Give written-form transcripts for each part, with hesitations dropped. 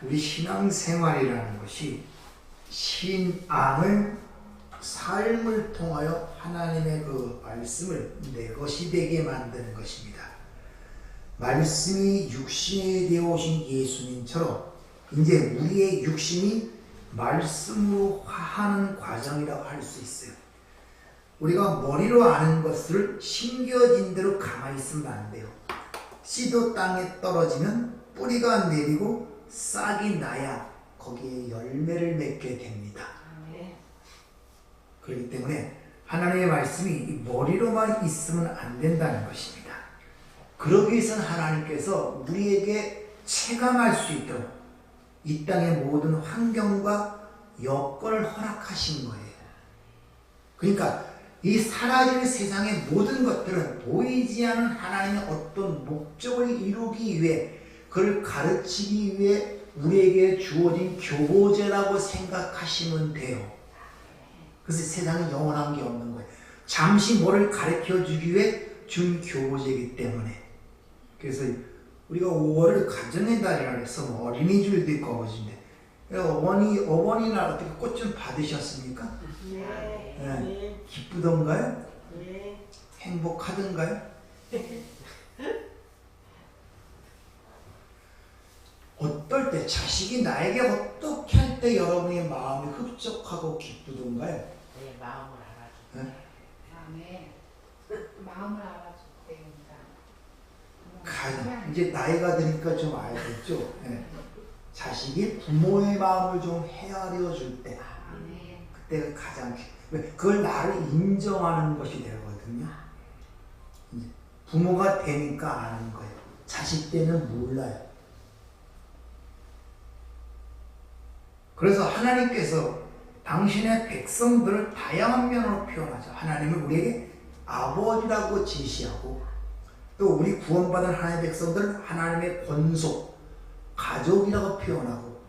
우리 신앙생활이라는 것이 신앙을 삶을 통하여 하나님의 그 말씀을 내 것이 되게 만드는 것입니다. 말씀이 육신이 되어 오신 예수님처럼 이제 우리의 육신이 말씀으로 화하는 과정이라고 할 수 있어요. 우리가 머리로 아는 것을 심겨진 대로 가만히 있으면 안 돼요. 씨도 땅에 떨어지면 뿌리가 내리고 싹이 나야 거기에 열매를 맺게 됩니다. 그렇기 때문에 하나님의 말씀이 머리로만 있으면 안 된다는 것입니다. 그러기 위해서는 하나님께서 우리에게 체감할 수 있도록 이 땅의 모든 환경과 여건을 허락하신 거예요. 그러니까 이 사라질 세상의 모든 것들은 보이지 않는 하나님의 어떤 목적을 이루기 위해, 그걸 가르치기 위해 우리에게 주어진 교보제라고 생각하시면 돼요. 그래서 세상에 영원한 게 없는 거예요. 잠시 뭐를 가르쳐주기 위해 준 교보제이기 때문에. 그래서 우리가 5월을 가정의 달이라 해서 어린이줄도 있고 아버지인데, 어버이날 어떻게 꽃 좀 받으셨습니까? 네. 네. 기쁘던가요? 네. 행복하던가요? 어떨 때, 자식이 나에게 어떻게 할 때 여러분의 마음이 흡족하고 기쁘던가요? 네, 마음을 알아줘. 네? 네. 마음을 알아줄 때입니다. 이제 나이가 드니까 좀 알겠죠? 네. 자식이 부모의 마음을 좀 헤아려 줄 때, 네. 그때가 가장 그걸 나를 인정하는 것이 되거든요. 이제 부모가 되니까 아는 거예요. 자식 때는 몰라요. 그래서 하나님께서 당신의 백성들을 다양한 면으로 표현하죠. 하나님은 우리에게 아버지라고 제시하고, 또 우리 구원받은 하나님의 백성들은 하나님의 권속, 가족이라고 표현하고,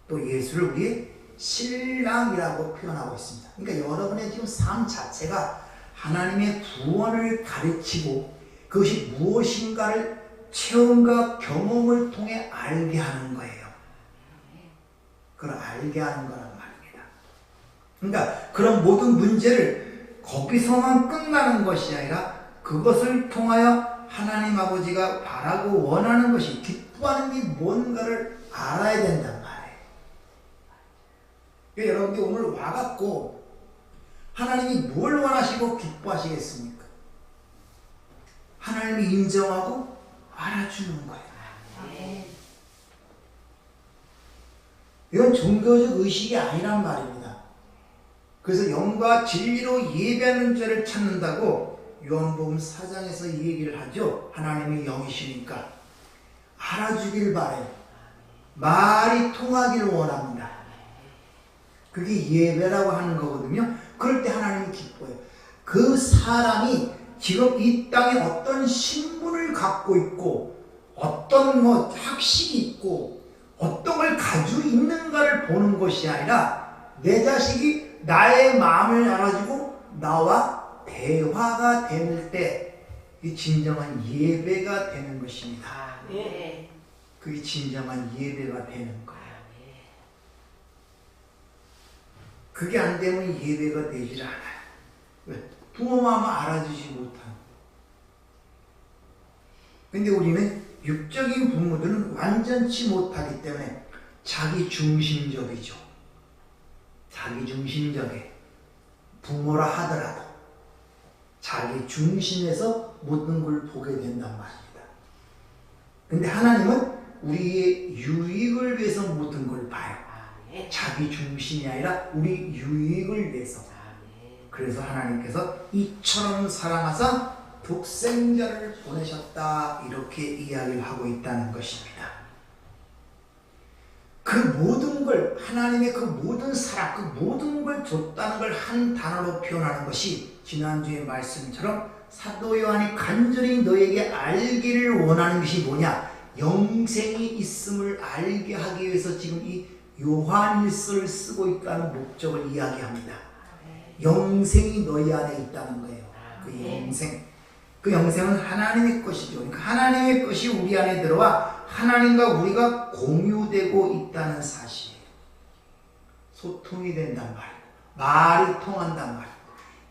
또 예수를 우리의 신랑이라고 표현하고 있습니다. 그러니까 여러분의 지금 삶 자체가 하나님의 구원을 가르치고 그것이 무엇인가를 체험과 경험을 통해 알게 하는 거예요. 그걸 알게 하는 거란 말입니다. 그러니까 그런 모든 문제를 거기서만 끝나는 것이 아니라 그것을 통하여 하나님 아버지가 바라고 원하는 것이, 기뻐하는 게 뭔가를 알아야 된단 말이에요. 그러니까 여러분들 오늘 와갖고 하나님이 뭘 원하시고 기뻐하시겠습니까? 하나님이 인정하고 알아주는 거예요. 네. 이건 종교적 의식이 아니란 말입니다. 그래서 영과 진리로 예배하는 자를 찾는다고 요한복음 4장에서 이 얘기를 하죠. 하나님이 영이시니까 알아주길 바래요. 말이 통하기를 원합니다. 그게 예배라고 하는 거거든요. 그럴 때 하나님이 기뻐요. 그 사람이 지금 이 땅에 어떤 신분을 갖고 있고 어떤 학식이 있고 어떤 걸 가지고 있는가를 보는 것이 아니라, 내 자식이 나의 마음을 알아주고 나와 대화가 될 때 그게 진정한 예배가 되는 것입니다. 네. 그게 진정한 예배가 되는 거예요. 그게 안 되면 예배가 되질 않아요. 왜? 부모 마음을 알아주지 못하는. 근데 우리는 육적인 부모들은 완전치 못하기 때문에 자기 중심적이죠. 자기 중심적에 부모라 하더라도 자기 중심에서 모든 걸 보게 된단 말입니다. 근데 하나님은 우리의 유익을 위해서 모든 걸 봐요. 자기 중심이 아니라 우리 유익을 위해서. 그래서 하나님께서 이처럼 사랑하사 독생자를 보내셨다, 이렇게 이야기를 하고 있다는 것입니다. 그 모든 걸, 하나님의 그 모든 사랑, 그 모든 걸 줬다는 걸 한 단어로 표현하는 것이 지난주의 말씀처럼 사도 요한이 간절히 너에게 알기를 원하는 것이 뭐냐? 영생이 있음을 알게 하기 위해서 지금 이 요한일서를 쓰고 있다는 목적을 이야기합니다. 영생이 너희 안에 있다는 거예요. 그 영생. 그 영생은 하나님의 것이죠. 그러니까 하나님의 것이 우리 안에 들어와 하나님과 우리가 공유되고 있다는 사실이에요. 소통이 된단 말이에요. 말이 통한단 말이에요.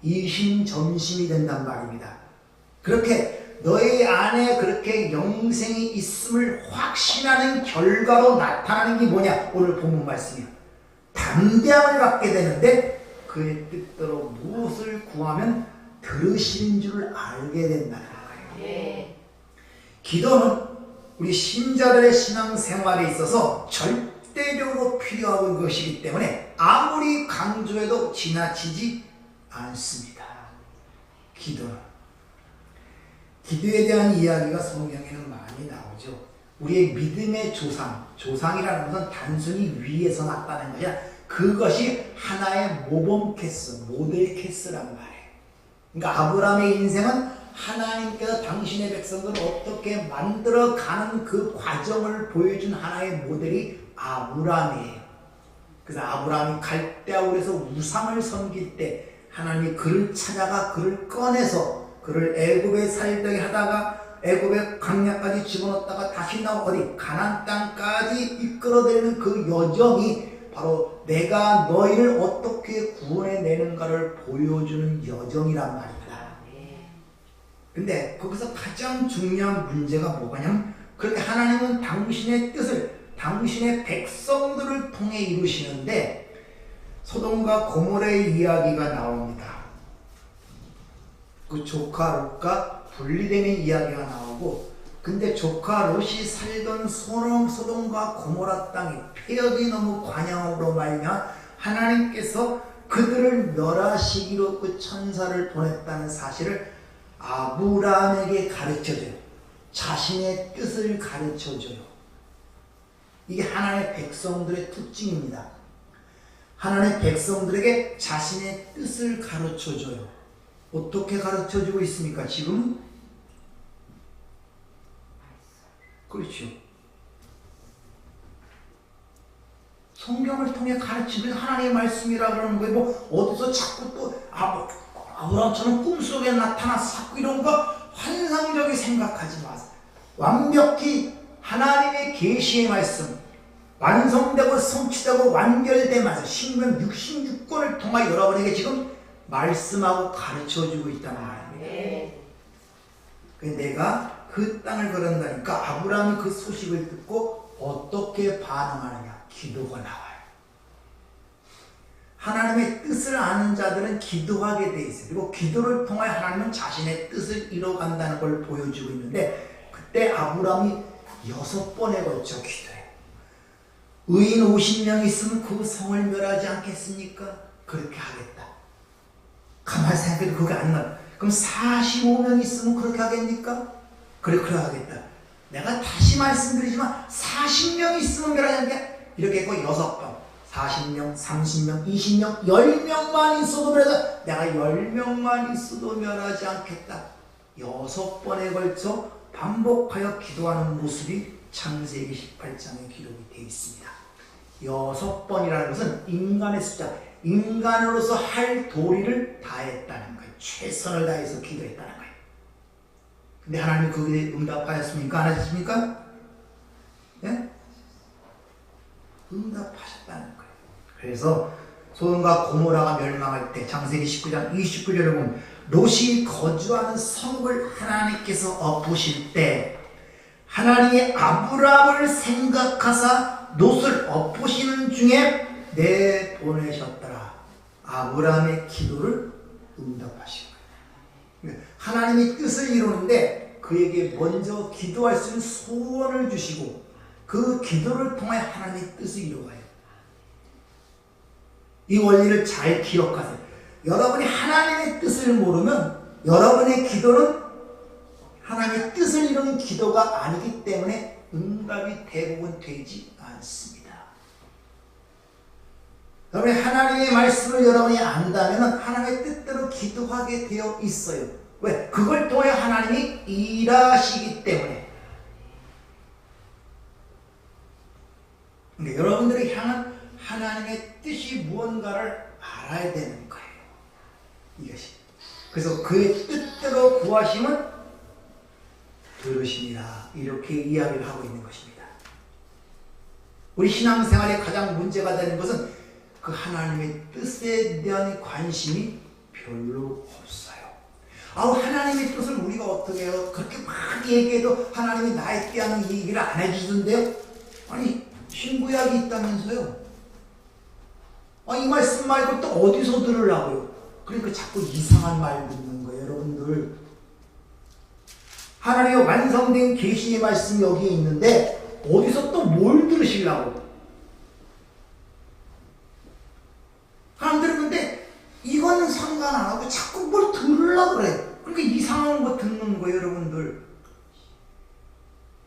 이심전심이 된단 말입니다. 그렇게 너희 안에 그렇게 영생이 있음을 확신하는 결과로 나타나는 게 뭐냐? 오늘 본문 말씀이에요. 담대함을 갖게 되는데 그의 뜻대로 무엇을 구하면 들으시는 줄을 알게 된다는 거예요. 네. 기도는 우리 신자들의 신앙생활에 있어서 절대적으로 필요한 것이기 때문에 아무리 강조해도 지나치지 않습니다. 기도는. 기도에 대한 이야기가 성경에는 많이 나오죠. 우리의 믿음의 조상이라는 것은 단순히 위에서 났다는 것이 아니라 그것이 하나의 모범 케이스, 모델 케이스란 말이에요. 그러니까 아브라함의 인생은 하나님께서 당신의 백성들을 어떻게 만들어가는 그 과정을 보여준 하나의 모델이 아브라함이에요. 그래서 아브라함이 갈대아울에서 우상을 섬길 때 하나님이 그를 찾아가 그를 꺼내서 그를 애굽에 살게 하다가 애굽의 광야까지 집어넣었다가 다시 나와 어디 가나안 땅까지 이끌어내는 그 여정이 바로 내가 너희를 어떻게 구원해내는가를 보여주는 여정이란 말입니다. 근데 거기서 가장 중요한 문제가 뭐냐면 그렇게 하나님은 당신의 뜻을 당신의 백성들을 통해 이루시는데 소돔과 고모라의 이야기가 나옵니다. 그 조카 롯과 분리되는 이야기가 나오고 근데 조카 롯이 살던 소돔과 고모라 땅이 폐역이 너무 관영으로 말미암아 하나님께서 그들을 멸하시기로 그 천사를 보냈다는 사실을 아브라함에게 가르쳐줘요. 자신의 뜻을 가르쳐줘요. 이게 하나님의 백성들의 특징입니다. 하나님의 백성들에게 자신의 뜻을 가르쳐줘요. 어떻게 가르쳐주고 있습니까? 지금? 그렇죠. 성경을 통해 가르치면 하나님의 말씀이라 그러는 거예요. 뭐 어디서 자꾸 또 아브라함처럼 꿈속에 나타나서 자꾸 이런 거 환상적이 생각하지 마세요. 완벽히 하나님의 계시의 말씀 완성되고 성취되고 완결되면서 신명 66권을 통하여 여러분에게 지금 말씀하고 가르쳐주고 있다는 말입니다. 네. 내가 그 땅을 걸은다니까 아브라함이 그 소식을 듣고 어떻게 반응하느냐? 기도가 나와요. 하나님의 뜻을 아는 자들은 기도하게 돼 있어요. 그리고 기도를 통하여 하나님은 자신의 뜻을 이뤄간다는 걸 보여주고 있는데 그때 아브라함이 6번에 걸쳐 기도해요. 의인 50명 있으면 그 성을 멸하지 않겠습니까? 그렇게 하겠다. 가만히 생각해도 그게 안 나와. 그럼 45명 있으면 그렇게 하겠습니까? 그래 하겠다. 내가 다시 말씀드리지만 40명 있으면 멸하지 않겠다. 이렇게 했고 6번 40명, 30명, 20명, 10명만 있어도 멸하지 내가 10명만 있어도 멸하지 않겠다. 6번에 걸쳐 반복하여 기도하는 모습이 창세기 18장에 기록이 되어 있습니다. 6번이라는 것은 인간의 숫자, 인간으로서 할 도리를 다했다는 거예요. 최선을 다해서 기도했다는 거예요. 근데 하나님이 거기에 응답하셨습니까? 안 하셨습니까? 네? 응답하셨다는 거예요. 그래서 소돔과 고모라가 멸망할 때 창세기 19장 29절에 보면 롯이 거주하는 성을 하나님께서 엎으실 때 하나님이 아브라함을 생각하사 롯을 엎으시는 중에 내보내셨더라. 아브라함의 기도를 응답하신 거예요. 하나님이 뜻을 이루는데 그에게 먼저 기도할 수 있는 소원을 주시고 그 기도를 통해 하나님의 뜻을 이루어가요. 이 원리를 잘 기억하세요. 여러분이 하나님의 뜻을 모르면 여러분의 기도는 하나님의 뜻을 이루는 기도가 아니기 때문에 응답이 대부분 되지 않습니다. 여러분이 하나님의 말씀을 여러분이 안다면 하나님의 뜻대로 기도하게 되어 있어요. 왜? 그걸 통해 하나님이 일하시기 때문에. 그러니까 여러분들이 향한 하나님의 뜻이 무언가를 알아야 되는 거예요. 이것이. 그래서 그의 뜻대로 구하시면 들으시니라. 이렇게 이야기를 하고 있는 것입니다. 우리 신앙생활에 가장 문제가 되는 것은 그 하나님의 뜻에 대한 관심이 별로 없어요. 하나님의 뜻을 우리가 어떻게 해요? 그렇게 막 얘기해도 하나님이 나에 대한 얘기를 안 해주던데요? 아니, 신구약이 있다면서요? 이 말씀 말고 또 어디서 들으려고요? 그러니까 자꾸 이상한 말 듣는 거예요, 여러분들. 하나님의 완성된 계시의 말씀이 여기에 있는데 어디서 또 뭘 들으시려고? 사람들은 근데 이거는 상관 안 하고 자꾸 뭘 들으려고 그래. 그러니까 이상한 거 듣는 거예요, 여러분들.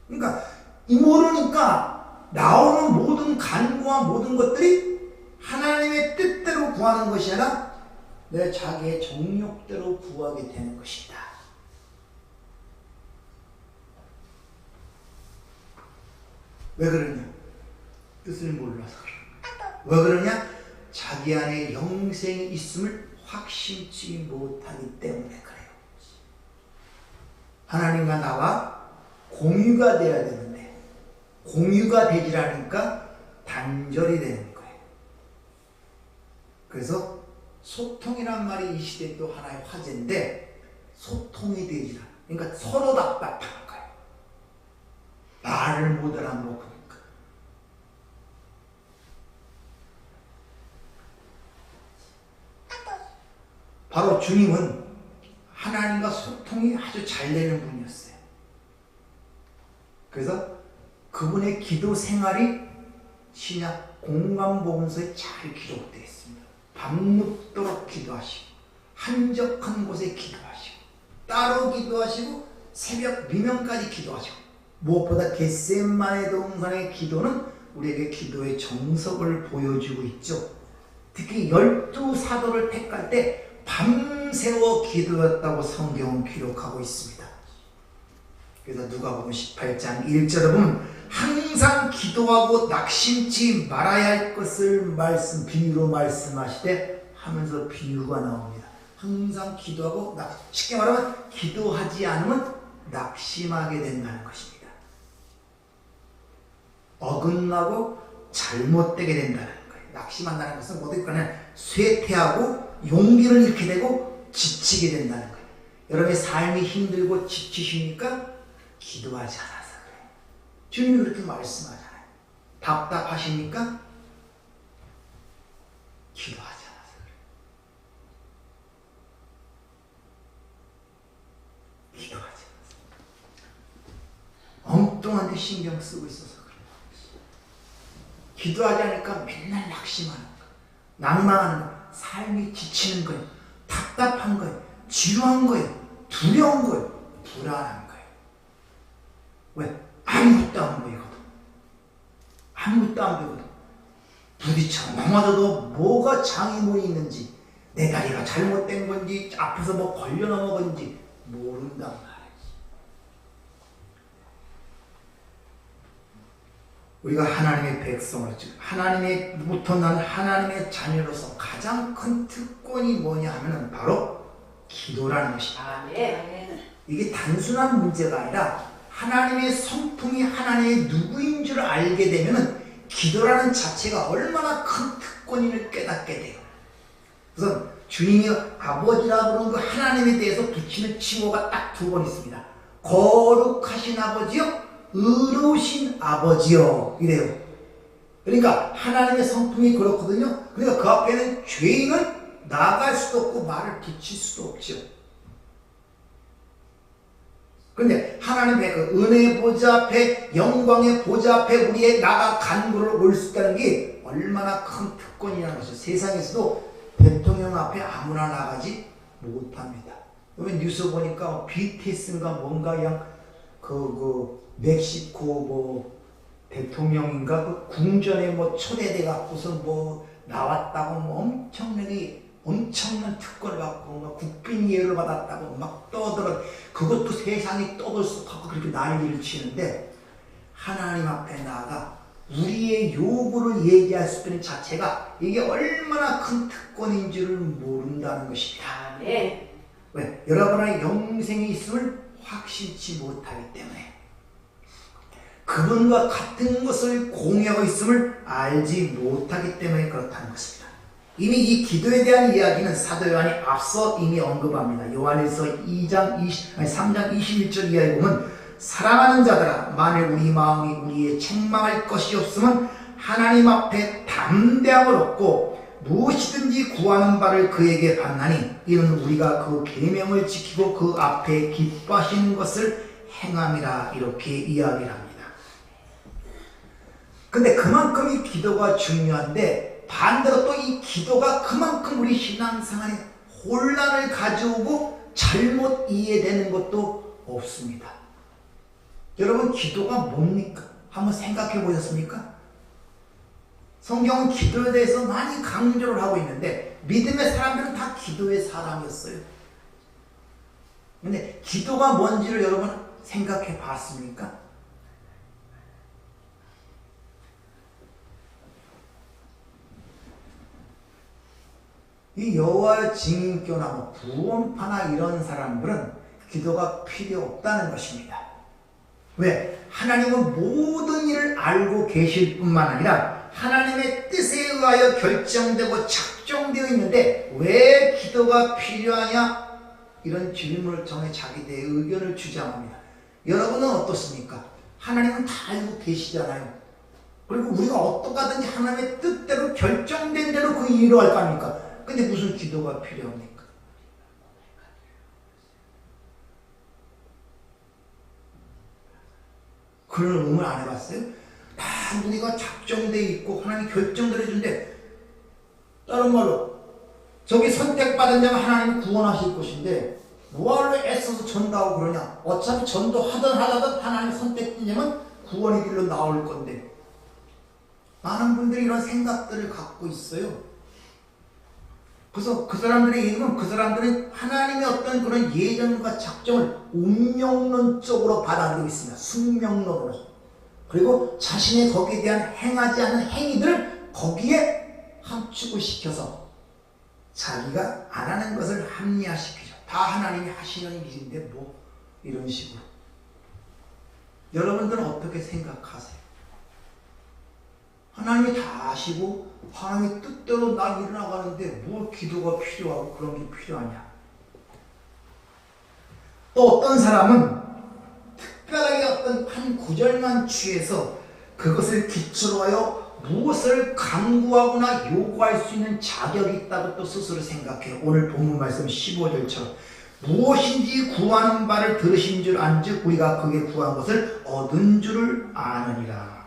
그러니까 모르니까 나오는 모든 간구와 모든 것들이 하나님의 뜻대로 구하는 것이 아니라 내 자기의 정욕대로 구하게 되는 것이다. 왜 그러냐? 뜻을 몰라서 그래. 왜 그러냐? 자기 안에 영생이 있음을 확신치 못하기 때문에 그래요. 하나님과 나와 공유가 돼야 되는데 공유가 되질 않으니까 단절이 되는 거예요. 그래서 소통이란 말이 이 시대에 또 하나의 화제인데 소통이 되질 않아요. 그러니까 서로 답답한 거예요. 말을 못 알아먹으니까. 바로 주님은 하나님과 소통이 아주 잘 되는 분이었어요. 그래서 그분의 기도 생활이 신약 공관복음서에 잘 기록되어 있습니다. 밤늦도록 기도하시고 한적한 곳에 기도하시고 따로 기도하시고 새벽 미명까지 기도하시고 무엇보다 겟세마네 동산의 기도는 우리에게 기도의 정석을 보여주고 있죠. 특히 12사도를 택할 때 밤새워 기도했다고 성경은 기록하고 있습니다. 그래서 누가복음 18장 1절에 보면 항상 기도하고 낙심치 말아야 할 것을 비유로 말씀하시되 하면서 비유가 나옵니다. 항상 기도하고 쉽게 말하면 기도하지 않으면 낙심하게 된다는 것입니다. 어긋나고 잘못되게 된다는 거예요. 낙심한다는 것은 뭐든지 쇠퇴하고 용기를 잃게 되고 지치게 된다는 거예요. 여러분의 삶이 힘들고 지치십니까? 기도하지 않아서 그래요. 주님이 그렇게 말씀하잖아요. 답답하십니까? 기도하지 않아서 그래요. 기도하지 않아서. 엉뚱한 데 신경 쓰고 있어서 그래요. 기도하지 않으니까 맨날 낙심하는 거예요. 낭망하는 거예요. 삶이 지치는 거예요. 답답한 거예요. 지루한 거예요. 두려운 거예요. 불안한 거예요. 왜? 아무것도 안 보이거든. 아무것도 안 보이거든. 부딪혀 넘어져도 뭐가 장애물이 있는지, 내 다리가 잘못된 건지, 앞에서 뭐 걸려 넘어건지 모른단 말이지. 우리가 하나님의 백성으로, 즉 하나님의부터 난 하나님의 자녀로서 가장 큰 특권이 뭐냐 하면 바로 기도라는 것입니다. 아멘. 이게 단순한 문제가 아니라 하나님의 성품이 하나님의 누구인 줄 알게 되면 기도라는 자체가 얼마나 큰 특권임을 깨닫게 돼요. 그래서 주님이 아버지라 부르는 그 하나님에 대해서 붙이는 칭호가 딱 두 번 있습니다. 거룩하신 아버지요, 의로우신 아버지요, 이래요. 그러니까 하나님의 성품이 그렇거든요. 그러니까 그 앞에는 죄인은 나아갈 수도 없고 말을 붙일 수도 없죠. 그런데 하나님의 그 은혜의 보좌 앞에, 영광의 보좌 앞에 우리의 나가 간구를 올 수 있다는 게 얼마나 큰 특권이라는 것이죠. 세상에서도 대통령 앞에 아무나 나가지 못합니다. 여러분 뉴스 보니까 BTS인가 뭔가 그냥 멕시코 뭐 대통령인가 그 궁전에 뭐 초대돼 갖고서 뭐 나왔다고 뭐 엄청난 특권을 받고 막 국빈 예우를 받았다고 막 떠들어. 그것도 세상이 떠들썩하고 그렇게 난리를 치는데 하나님 앞에 나아가 우리의 요구를 얘기할 수 있는 자체가 이게 얼마나 큰 특권인 줄을 모른다는 것입니다. 아멘. 왜? 여러분의 영생이 있음을 확신치 못하기 때문에 그분과 같은 것을 공유하고 있음을 알지 못하기 때문에 그렇다는 것입니다. 이미 이 기도에 대한 이야기는 사도 요한이 앞서 이미 언급합니다. 요한일서 3장 21절 이하에 보면 사랑하는 자들아 만일 우리 마음이 우리의 책망할 것이 없으면 하나님 앞에 담대함을 얻고 무엇이든지 구하는 바를 그에게 받나니 이는 우리가 그 계명을 지키고 그 앞에 기뻐하시는 것을 행함이라 이렇게 이야기를 합니다. 근데 그만큼 이 기도가 중요한데 반대로 또 이 기도가 그만큼 우리 신앙생활에 혼란을 가져오고 잘못 이해되는 것도 없습니다. 여러분 기도가 뭡니까? 한번 생각해 보셨습니까? 성경은 기도에 대해서 많이 강조를 하고 있는데 믿음의 사람들은 다 기도의 사람이었어요. 근데 기도가 뭔지를 여러분 생각해 봤습니까? 이 여호와의 증인교나 뭐 구원파나 이런 사람들은 기도가 필요 없다는 것입니다. 왜? 하나님은 모든 일을 알고 계실 뿐만 아니라 하나님의 뜻에 의하여 결정되고 작정되어 있는데 왜 기도가 필요하냐? 이런 질문을 통해 자기들의 의견을 주장합니다. 여러분은 어떻습니까? 하나님은 다 알고 계시잖아요. 그리고 우리가 어떡하든지 하나님의 뜻대로 결정된 대로 그 일을 할 거 아닙니까? 근데 무슨 기도가 필요합니까? 그런 의문 안 해봤어요? 다 우리가 작정되어 있고 하나님이 결정을 해준대. 다른 말로 저기 선택받은 자가 하나님 구원하실 것인데 뭐하러 애써서 전도하고 그러냐? 어차피 전도하든 하나님 선택되면 구원의 길로 나올 건데. 많은 분들이 이런 생각들을 갖고 있어요. 그래서 그 사람들의 이름은 그 사람들은 하나님의 어떤 그런 예정과 작정을 운명론적으로 받아들이고 있습니다. 숙명론으로. 그리고 자신의 거기에 대한 행하지 않는 행위들을 거기에 함축을 시켜서 자기가 안 하는 것을 합리화시키죠. 다 하나님이 하시는 일인데 뭐 이런 식으로. 여러분들은 어떻게 생각하세요? 하나님이 다 아시고 하나님의 뜻대로 나 일어나가는데 뭘 기도가 필요하고 그런 게 필요하냐? 또 어떤 사람은 특별하게 어떤 한 구절만 취해서 그것을 기초로 하여 무엇을 강구하거나 요구할 수 있는 자격이 있다고 또 스스로 생각해요. 오늘 본문 말씀 15절처럼 무엇인지 구하는 바를 들으신 줄 안즉 우리가 그게 구한 것을 얻은 줄을 아느니라.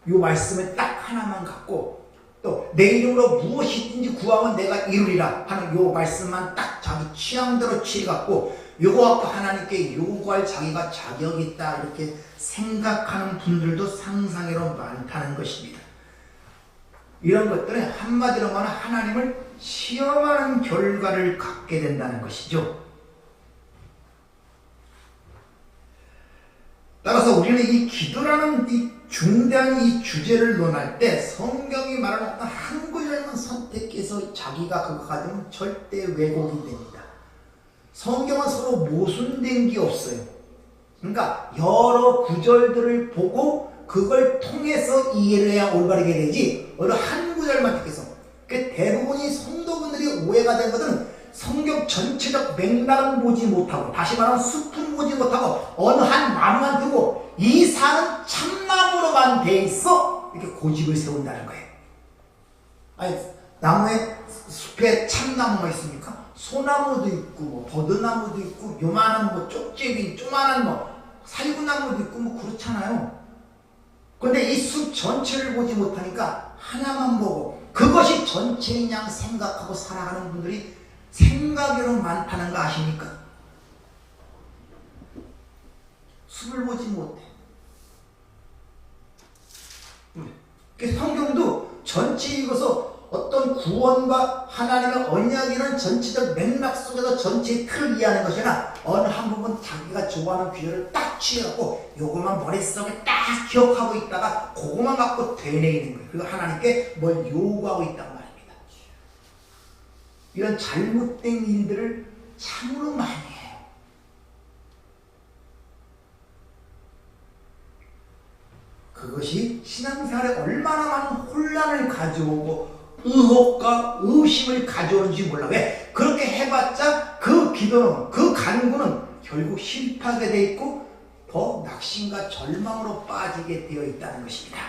이 말씀을 딱 하나만 갖고 또 내 이름으로 무엇이든지 구하면 내가 이루리라 하는 이 말씀만 딱 자기 취향대로 취해갖고 요거 갖고 하나님께 요구할 자기가 자격이 있다 이렇게 생각하는 분들도 상상으로 많다는 것입니다. 이런 것들은 한마디로 말하면 하나님을 시험하는 결과를 갖게 된다는 것이죠. 따라서 우리는 이 기도라는 이 중대한 이 주제를 논할 때 성경이 말하는 어떤 한 구절만 선택해서 자기가 그거 가지면 절대 왜곡이 됩니다. 성경은 서로 모순된 게 없어요. 그러니까 여러 구절들을 보고 그걸 통해서 이해를 해야 올바르게 되지 어느 한 구절만 택해서 대부분이 성도분들이 오해가 된 것은 성경 전체적 맥락은 보지 못하고 다시 말하면 숲은 보지 못하고 어느 한 나무만 두고 이 산은 참나무로만 돼 있어 이렇게 고집을 세운다는 거예요. 아니 나무에 숲에 참나무가 있습니까? 소나무도 있고 뭐 버드나무도 있고 요만한 뭐 쪽제비 조만한 뭐 살구나무도 있고 뭐 그렇잖아요. 근데 이 숲 전체를 보지 못하니까 하나만 보고 그것이 전체인 양 생각하고 살아가는 분들이 생각으로 많다는 거 아십니까? 숲을 보지 못해. 성경도 전체 읽어서 어떤 구원과 하나님의 언약이라는 전체적 맥락 속에서 전체의 틀을 이해하는 것이 아니라 어느 한 부분 자기가 좋아하는 귀절을 딱 취해갖고 요것만 머릿속에 딱 기억하고 있다가 그것만 갖고 되뇌이는 거예요. 그리고 하나님께 뭘 요구하고 있단 말입니다. 이런 잘못된 일들을 참으로 많이 해요. 그것이 신앙생활에 얼마나 많은 혼란을 가져오고 의혹과 의심을 가져오는지 몰라. 왜? 그렇게 해봤자 그 기도는, 그 간구는 결국 실패하게 돼 있고 더 낙심과 절망으로 빠지게 되어 있다는 것입니다.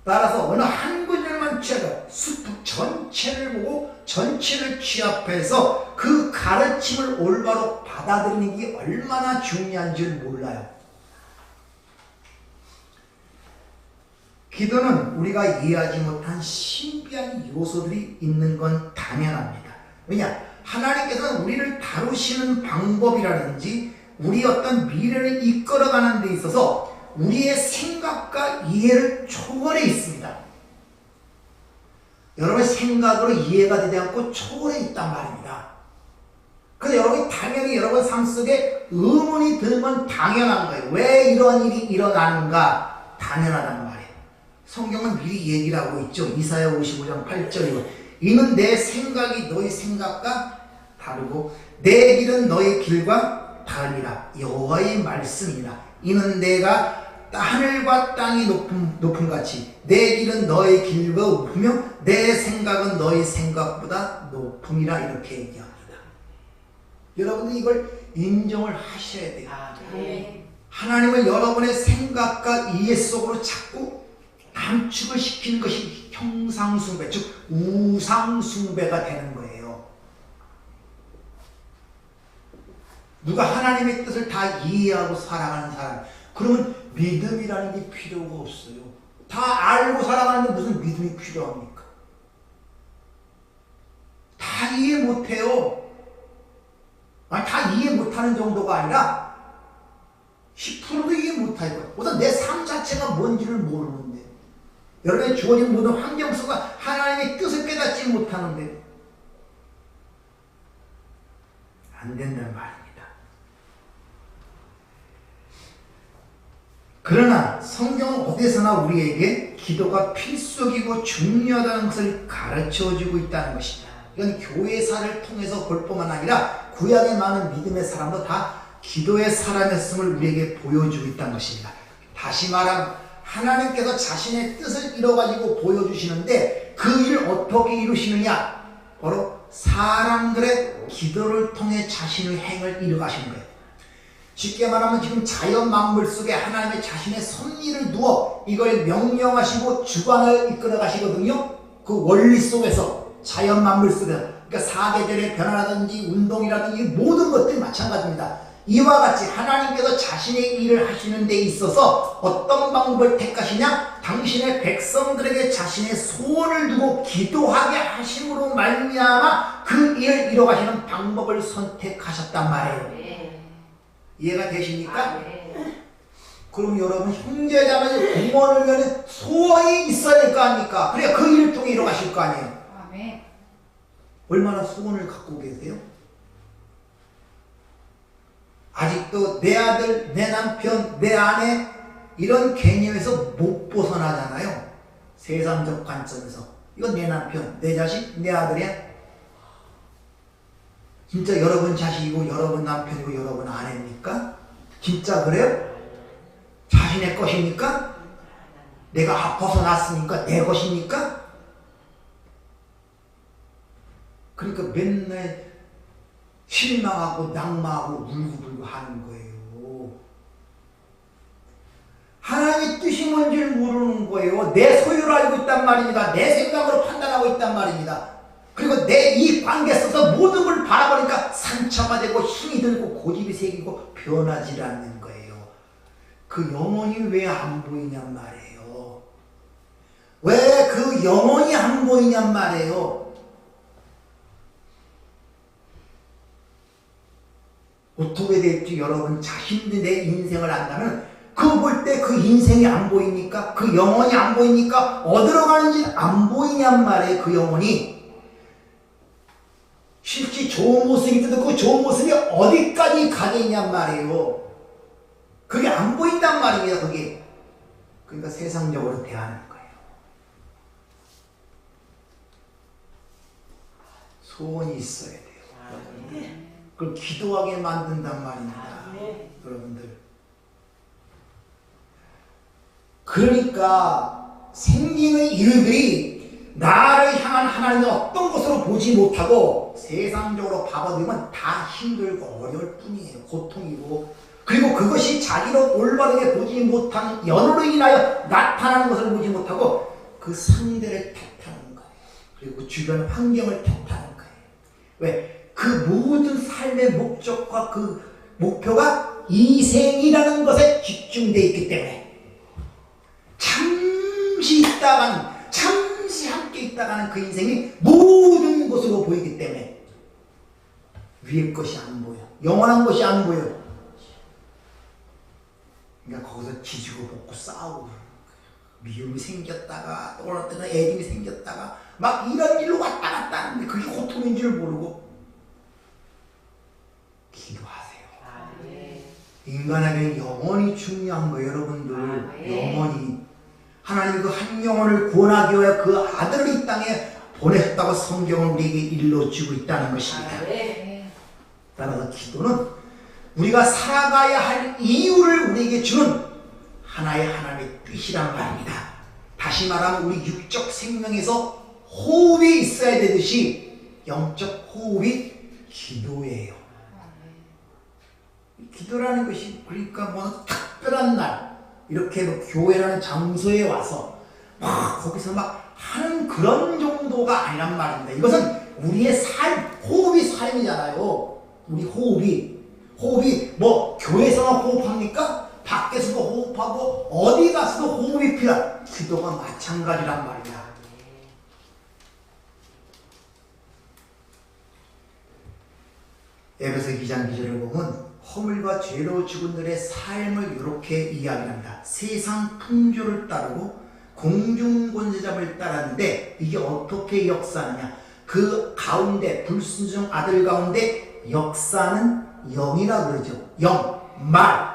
따라서 어느 한 군데만 취하고 수풀 전체를 보고 전체를 취합해서 그 가르침을 올바로 받아들이는 게 얼마나 중요한지를 몰라요. 기도는 우리가 이해하지 못한 신비한 요소들이 있는 건 당연합니다. 왜냐? 하나님께서는 우리를 다루시는 방법이라든지 우리 어떤 미래를 이끌어가는 데 있어서 우리의 생각과 이해를 초월해 있습니다. 여러분의 생각으로 이해가 되지 않고 초월해 있단 말입니다. 그래서 여러분이 당연히 여러분 삶 속에 의문이 들면 당연한 거예요. 왜 이런 일이 일어나는가? 당연하단 말이에요. 성경은 미리 얘기를 하고 있죠. 이사야 55장 8절이고 이는 내 생각이 너희 생각과 다르고 내 길은 너희 길과 다르니라. 여호와의 말씀이라. 이는 내가 하늘과 땅이 높음 같이 내 길은 너의 길과 높으며 내 생각은 너의 생각보다 높음이라. 이렇게 얘기합니다. 여러분들 이걸 인정을 하셔야 돼요. 아멘. 하나님은 여러분의 생각과 이해 속으로 자꾸 감축을 시키는 것이 형상숭배, 즉 우상숭배가 되는 거예요. 누가 하나님의 뜻을 다 이해하고 살아가는 사람, 그러면 믿음이라는 게 필요가 없어요. 다 알고 살아가는데 무슨 믿음이 필요합니까? 다 이해 못해요. 아니, 다 이해 못하는 정도가 아니라 10%도 이해 못할 거예요. 우선 내 삶 자체가 뭔지를 모르는데, 여러분의 주어진 모든 환경 속에 하나님의 뜻을 깨닫지 못하는데 안 된다는 말입니다. 그러나 성경은 어디서나 우리에게 기도가 필수적이고 중요하다는 것을 가르쳐주고 있다는 것입니다. 이건 교회사를 통해서 볼 뿐만 아니라 구약의 많은 믿음의 사람도 다 기도의 사람이었음을 우리에게 보여주고 있다는 것입니다. 다시 말하면 하나님께서 자신의 뜻을 이뤄가지고 보여주시는데 그 일을 어떻게 이루시느냐? 바로 사람들의 기도를 통해 자신의 행을 이루가시는 거예요. 쉽게 말하면 지금 자연 만물 속에 하나님의 자신의 섭리를 두어 이걸 명령하시고 주관을 이끌어 가시거든요. 그 원리 속에서 자연 만물 속에서, 그러니까 사계절의 변화라든지 운동이라든지 모든 것들이 마찬가지입니다. 이와 같이 하나님께서 자신의 일을 하시는 데 있어서 어떤 방법을 택하시냐? 당신의 백성들에게 자신의 소원을 두고 기도하게 하심으로 말미암아 그 일을 이뤄가시는 방법을 선택하셨단 말이에요. 이해가 되십니까? 그럼 여러분 형제자매의 공헌을 위한 소원이 있어야 될 거 아닙니까? 그래야 그 일을 통해 이뤄가실 거 아니에요. 아멘. 얼마나 소원을 갖고 계세요? 아직도 내 아들, 내 남편, 내 아내 이런 개념에서 못 벗어나잖아요. 세상적 관점에서. 이건 내 남편, 내 자식, 내 아들이야? 진짜 여러분 자식이고 여러분 남편이고 여러분 아내입니까? 진짜 그래요? 자신의 것입니까? 내가 벗어났으니까 내 것입니까? 그러니까 맨날 실망하고 낙마하고 울고불고 하는 거예요. 하나님의 뜻이 뭔지를 모르는 거예요. 내 소유를 알고 있단 말입니다. 내 생각으로 판단하고 있단 말입니다. 그리고 내 이 관계 속에서 모든 걸 바라보니까 상처가 되고 힘이 들고 고집이 생기고 변하지 않는 거예요. 그 영혼이 왜 안 보이냔 말이에요. 왜 그 영혼이 안 보이냔 말이에요. 어떻게 될지 여러분 자신도 내 인생을 안다면 그 볼 때 그 인생이 안 보입니까? 그 영혼이 안 보입니까? 어디로 가는지 안 보이냔 말이에요. 그 영혼이 실제 좋은 모습이든 그 좋은 모습이 어디까지 가겠냔 말이에요. 그게 안 보인단 말입니다. 그게. 그러니까 세상적으로 대하는 거예요. 소원이 있어야 돼요. 아멘. 그걸 기도하게 만든단 말입니다. 아멘. 여러분들. 그러니까 생기는 일들이 나를 향한 하나님의 어떤 것으로 보지 못하고 세상적으로 받아들이면 다 힘들고 어려울 뿐이에요. 고통이고, 그리고 그것이 자기로 올바르게 보지 못하는 연으로 인하여 나타나는 것을 보지 못하고 그 상대를 탓하는 거예요. 그리고 주변 환경을 탓하는 거예요. 왜? 그 모든 삶의 목적과 그 목표가 이생이라는 것에 집중되어 있기 때문에 잠시 함께 있다가는 그 인생이 모든 것으로 보이기 때문에 위의 것이 안 보여. 영원한 것이 안 보여. 그러니까 거기서 기지고 볶고 싸우고 미움이 생겼다가 또 어느 때는 애증이 생겼다가 막 이런 일로 왔다 갔다 하는데 그게 고통인 줄 모르고 기도하세요. 아멘. 인간에게는 영혼이 중요한 거예요. 여러분들. 아멘. 영혼이 하나님이 그 한 영혼을 구원하기 위하여 그 아들을 이 땅에 보내셨다고 성경은 우리에게 일러주고 있다는 것입니다. 아멘. 따라서 기도는 우리가 살아가야 할 이유를 우리에게 주는 하나님의 뜻이란 말입니다. 다시 말하면 우리 육적 생명에서 호흡이 있어야 되듯이 영적 호흡이 기도예요. 기도라는 것이 그러니까 뭐 특별한 날 이렇게 뭐 교회라는 장소에 와서 막 거기서 막 하는 그런 정도가 아니란 말입니다. 이것은 우리의 삶, 호흡이 삶이잖아요. 우리 호흡이 뭐 교회에서만 호흡합니까? 밖에서도 호흡하고 어디 가서도 호흡이 필요한 기도가 마찬가지란 말이야. 에베소 2장 2절을 보면 허물과 죄로 죽은 들의 삶을 이렇게 이야기합니다. 세상 풍조를 따르고 공중권세잡을 따랐는데 이게 어떻게 역사하느냐? 그 가운데 불순종 아들 가운데 역사는 영이라 그러죠. 영, 말.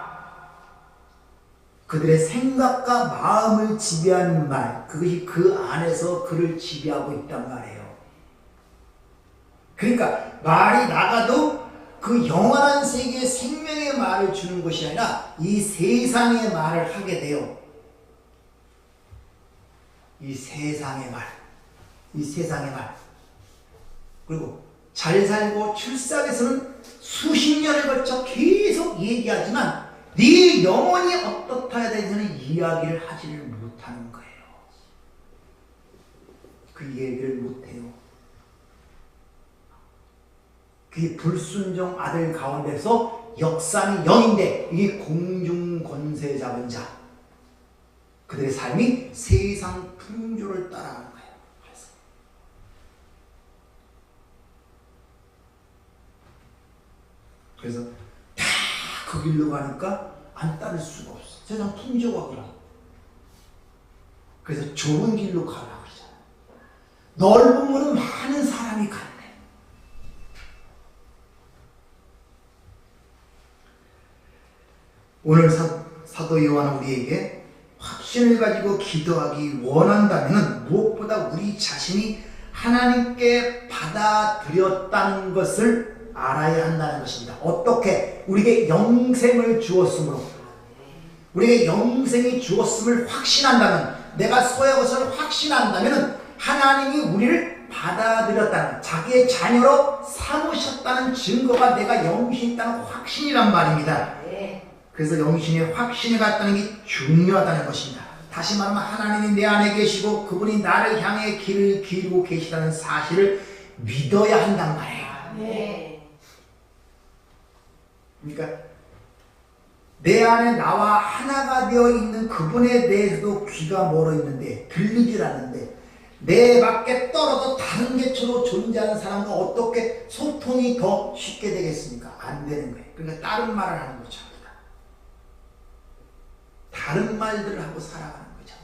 그들의 생각과 마음을 지배하는 말. 그것이 그 안에서 그를 지배하고 있단 말이에요. 그러니까 말이 나가도 그 영원한 세계의 생명의 말을 주는 것이 아니라 이 세상의 말을 하게 돼요. 이 세상의 말. 그리고 잘 살고 출산에서는 수십 년을 걸쳐 계속 얘기하지만 네 영혼이 어떻다에 대해서는 이야기를 하지를 못하는 거예요. 그 얘기를 못해요. 그게 불순종 아들 가운데서 역사는 영인데 이게 공중 권세 잡은 자. 그들의 삶이 세상 풍조를 따라가는 거예요. 그래서 다 그 길로 가니까 안 따를 수가 없어. 세상 풍조가 그래. 그래서 좁은 길로 가라 그러잖아. 넓은 문은 많은 사람이 가네. 오늘 사도 요한은 우리에게 확신을 가지고 기도하기 원한다면 무엇보다 우리 자신이 하나님께 받아들였다는 것을 알아야 한다는 것입니다. 어떻게? 우리에게 영생을 주었으므로, 우리에게 영생이 주었음을 확신한다면, 내가 소유한 것을 확신한다면 하나님이 우리를 받아들였다는, 자기의 자녀로 삼으셨다는 증거가 내가 영신이 있다는 확신이란 말입니다. 그래서 영신의 확신이 갖다는 게 중요하다는 것입니다. 다시 말하면 하나님이 내 안에 계시고 그분이 나를 향해 길을 기르고 계시다는 사실을 믿어야 한단 말이에요. 그러니까 내 안에 나와 하나가 되어 있는 그분에 대해서도 귀가 멀어 있는데 들리질 않는데 내 밖에 떨어져 다른 개체로 존재하는 사람과 어떻게 소통이 더 쉽게 되겠습니까? 안 되는 거예요. 그러니까 다른 말을 하는 거죠. 다른 말들을 하고 살아가는 거죠.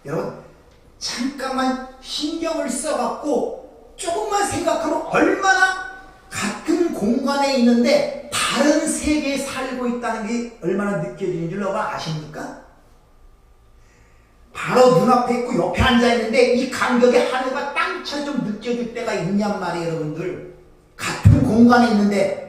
여러분 잠깐만 신경을 써갖고 조금만 생각하면 얼마나 같은 공간에 있는데 다른 세계에 살고 있다는 게 얼마나 느껴지는 줄 여러분 아십니까? 바로 눈앞에 있고 옆에 앉아있는데 이 간격이 하늘과 땅처럼 좀 느껴질 때가 있냔 말이에요, 여러분들. 같은 공간에 있는데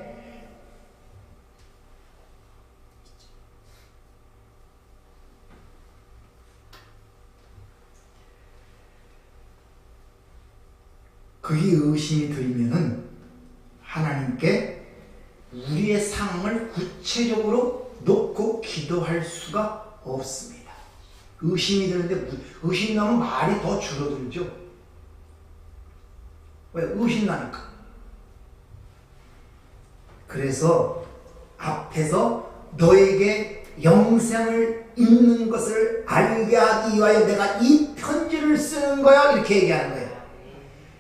그게 의심이 들면은 하나님께 우리의 상황을 구체적으로 놓고 기도할 수가 없습니다. 의심이 드는데 의심 나면 말이 더 줄어들죠. 왜? 의심 나니까. 그래서 앞에서 너에게 영생을 있는 것을 알게 하기 위하여 내가 이 편지를 쓰는 거야, 이렇게 얘기하는 거예요.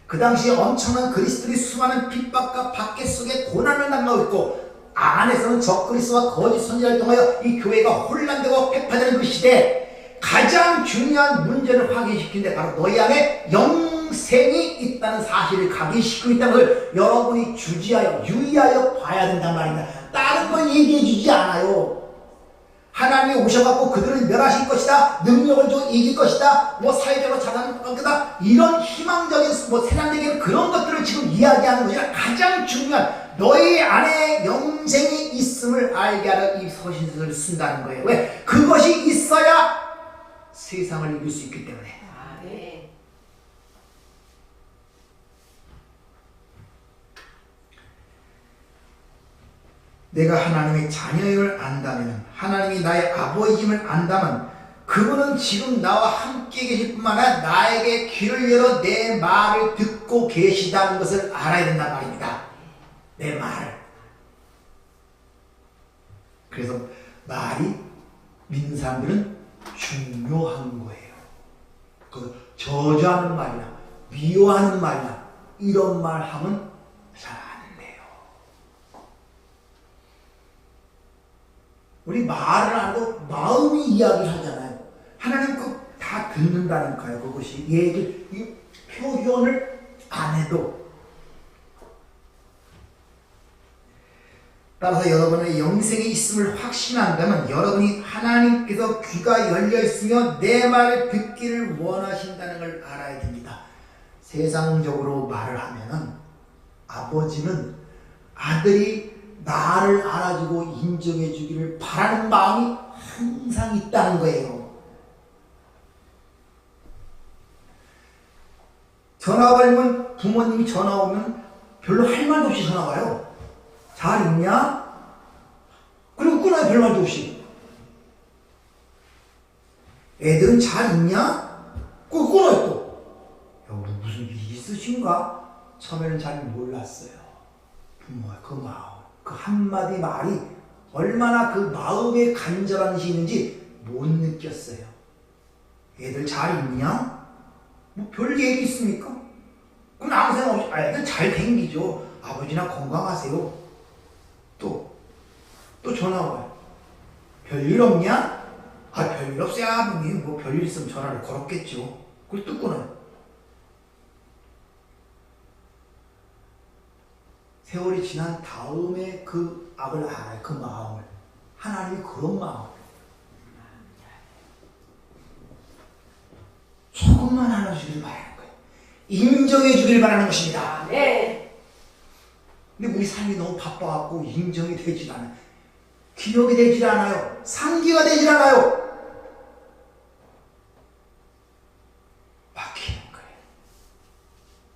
그 당시에 엄청난 그리스도의 수많은 핍박과 박해 속에 고난을 당하고 있고 안에서는 적그리스도와 거짓 선지자를 통하여 이 교회가 혼란되고 폐파되는 그 시대에 가장 중요한 문제를 확인시키는데 바로 너희 안에 영생이 있다는 사실을 각인시키고 있다는 것을 여러분이 주지하여 유의하여 봐야 된단 말입니다. 다른 걸 얘기해 주지 않아요. 하나님이 오셔갖고 그들을 멸하실 것이다, 능력을 좀 이길 것이다, 뭐 사회적으로 잘하는 거다, 이런 희망적인 뭐 세상적인 그런 것들을 지금 이야기하는 것이 아니라 가장 중요한 너희 안에 영생이 있음을 알게 하려 이 서신서를 쓴다는 거예요. 왜? 그것이 있어야 세상을 이길 수 있기 때문에. 아멘. 내가 하나님의 자녀임을 안다면, 하나님이 나의 아버지임을 안다면 그분은 지금 나와 함께 계실 뿐만 아니라 나에게 귀를 열어 내 말을 듣고 계시다는 것을 알아야 된단 말입니다. 내 말을. 그래서 말이 믿는 사람들은 중요한 거예요. 그 저주하는 말이나 미워하는 말이나 이런 말 하면 잘 안 돼요. 우리 말을 안 하고 마음이 이야기를 하잖아요. 하나님 그 다 듣는다니까요. 그것이 얘기, 이 표현을 안 해도. 따라서 여러분의 영생이 있음을 확신한다면 여러분이 하나님께서 귀가 열려 있으며 내 말을 듣기를 원하신다는 걸 알아야 됩니다. 세상적으로 말을 하면은 아버지는 아들이 나를 알아주고 인정해 주기를 바라는 마음이 항상 있다는 거예요. 전화 걸면 부모님이 전화 오면 별로 할 말도 없이 전화 와요. 잘 있냐? 그리고 끊어요. 별 말도 없이. 애들은 잘 있냐? 끊어요 또. 여러분 무슨 일이 있으신가? 처음에는 잘 몰랐어요. 부모가 그 마음, 그 한마디 말이 얼마나 그 마음에 간절한 것이 있는지 못 느꼈어요. 애들 잘 있냐? 뭐 별 얘기 있습니까? 그럼 아무 생각 없이 애들 잘 댕기죠. 아버지나 건강하세요. 또 전화 와요. 별일 없냐? 아, 별일 없어요, 아버님. 뭐 별일 있으면 전화를 걸었겠죠. 그걸 또 끊어요. 세월이 지난 다음에 그 악을 알아요. 그 마음을. 하나님이 그런 마음을. 조금만 알아주길 바라는 거예요. 인정해 주길 바라는 것입니다. 네. 근데 우리 삶이 너무 바빠갖고 인정이 되질 않아요. 기억이 되질 않아요. 상기가 되질 않아요. 막히는 거예요.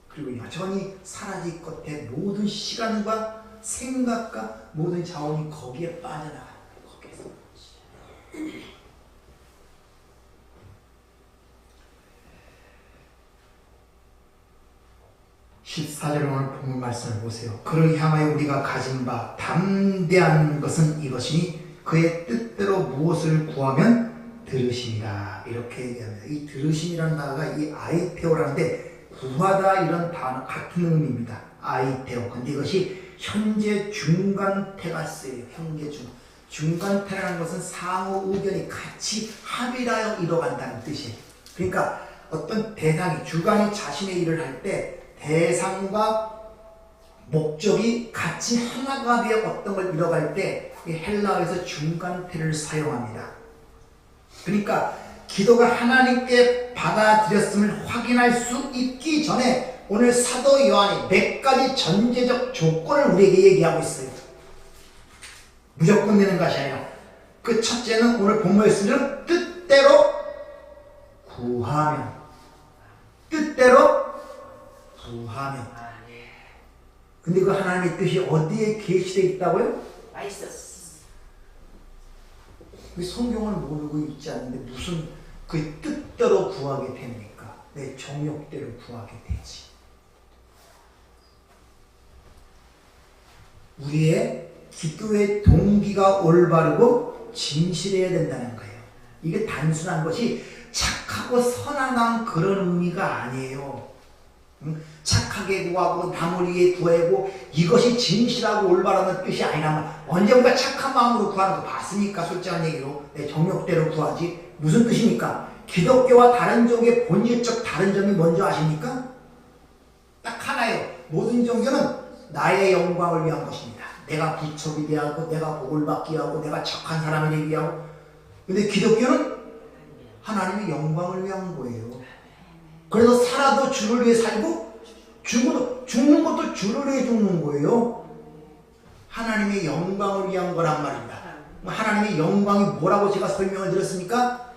그리고 여전히 사라질 끝에 모든 시간과 생각과 모든 자원이 거기에 빠져나가는 거예요. 거기에서. 14절 오늘 본문 말씀을 보세요. 그를 향하여 우리가 가진 바 담대한 것은 이것이니 그의 뜻대로 무엇을 구하면 들으심이라. 이렇게 얘기합니다. 이 들으심이라는 단어가 이 아이테오라는데 구하다 이런 단어 같은 의미입니다. 아이테오. 근데 이것이 현재 중간태가 쓰여요. 현재 중간태라는 것은 상호 의견이 같이 합의하여 이뤄간다는 뜻이에요. 그러니까 어떤 대상이 주관이 자신의 일을 할 때 대상과 목적이 같이 하나가 되어 어떤 걸 이뤄갈 때 헬라어에서 중간태를 사용합니다. 그러니까 기도가 하나님께 받아들였음을 확인할 수 있기 전에 오늘 사도 요한이 몇 가지 전제적 조건을 우리에게 얘기하고 있어요. 무조건 되는 것이 아니라 그 첫째는 오늘 본문에 쓰는 뜻대로 구하면, 뜻대로 구하면. 근데 그 하나님의 뜻이 어디에 계시되어 있다고요? 맛있었어. 성경을 모르고 있지 않는데 무슨 그 뜻대로 구하게 됩니까? 내 정욕대로 구하게 되지. 우리의 기도의 동기가 올바르고 진실해야 된다는 거예요. 이게 단순한 것이 착하고 선한 그런 의미가 아니에요. 착하게 구하고 남을 위해 구하고 이것이 진실하고 올바른 뜻이 아니라 언젠가 착한 마음으로 구하는 거 봤으니까 솔직한 얘기로 내 정욕대로 구하지. 무슨 뜻입니까? 기독교와 다른 종의 본질적 다른 점이 뭔지 아십니까? 딱 하나예요. 모든 종교는 나의 영광을 위한 것입니다. 내가 부처가 되게 하고 내가 복을 받게 하고 내가 착한 사람이 되게 하고. 근데 기독교는 하나님의 영광을 위한 거예요. 그래서 살아도 주를 위해 살고 죽는 것도 주를 위해 죽는 거예요. 하나님의 영광을 위한 거란 말입니다. 하나님의 영광이 뭐라고 제가 설명을 드렸습니까?